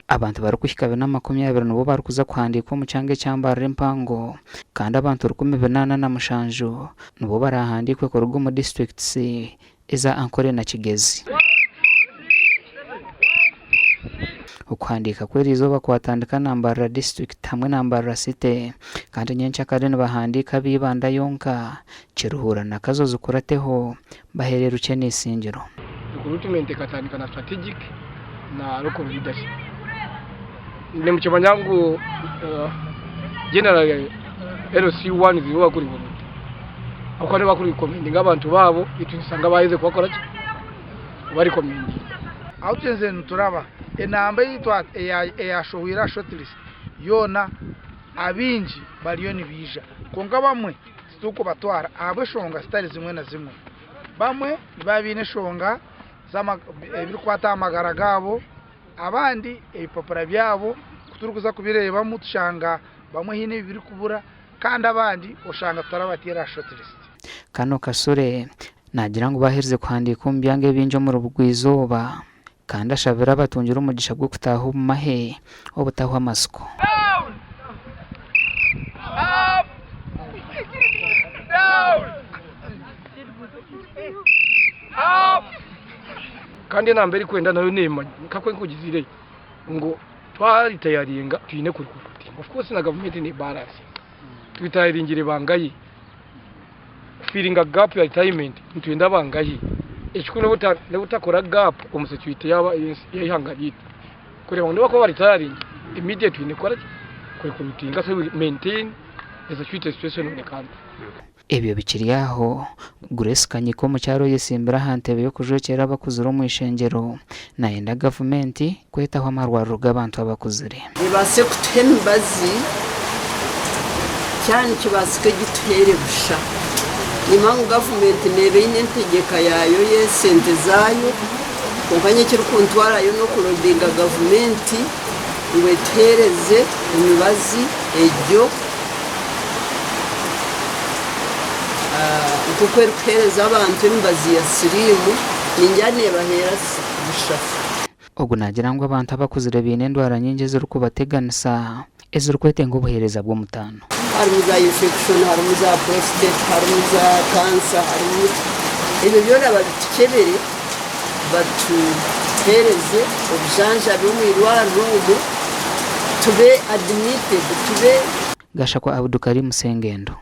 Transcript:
abantu bari kuhika 2020 nibo bari kuza kuhandikwa mu cyange cyambara empango kandi abantu 187 nibo barahandikwe ku rugo mu districts eza Ankole na Kigezi. Ukuhandika kweri izoba kwatandika nambara district hamwe nambara city kandi nyencha kare bahandika bibanda yonka kiruhura na kazozo kurateho baherera ukene isingiro. Recruitment katandika na strategic na local leadership. Ni mchamanyangu general LC1 ziwa kuri burundi. Akwane bakuri recommend ngabantu babo itusanga bayize kwakora ki bari recommend. Autenze nturaba enamba yitwa eyashohira shortlist yona abinji baliyoni bija konga bamwe situko batwara abashonga style zimwe na zimwe bamwe babine shonga zama ebikwata amagara gabo abandi ebipapura byabo kuturukuza kubireba mutushanga bamwe hine biri kubura kandi abandi oshanga tarabatira shortlist. Kano Kasore nagira ngo bahereze kwandika umbyange binjo mu rubugwizoba kandi ashabira batungira umugisha gwo kutaho mahe obutaho amasuko. Kandi nambere kwenda nayo nema kakwe nkugizire ngo twaritayaringa twine kuri kuruti. Of course na government ni balance. Twitayiringire bangayi. Feeling a gap ya retirement ntwenda bangayi. Ekikuno butakora gap omusecurity yaba yihanganyita. Kure bantu bako bari tayari immediately ne kora kuri kurutinga so maintain the security situation of the country. Ebyo bikiri aho Grace Kanyiko mu cyaro yesimbira hantebe yo kujokera abakuzura mu ishengero na enda government kwetaho amarwaro gabantu abakuzire. Ibase kutembazi cyane kibasike gituhere busha. Imangu government nebe inentegeka yayo yesente zayo konganye kiri kuntwara yo no kurodinga government ngwetereze imibazi ejyo ukukwereza abantu imbazi ya sirimu ninjane bahera bushafu. Ogu nagira ngo abantu abakuzire bine ndwara nyinge ziri kubateganisa eziri kwetenga ubuhereza bwo mutano. Harimo za infection, harimo za prostate, harimo za cancer, harimo ibyo byona babitukebere batuhereze obujanja bw'umwirwaro tube admitted tube Gashakwa Abdul Karim Sengendo.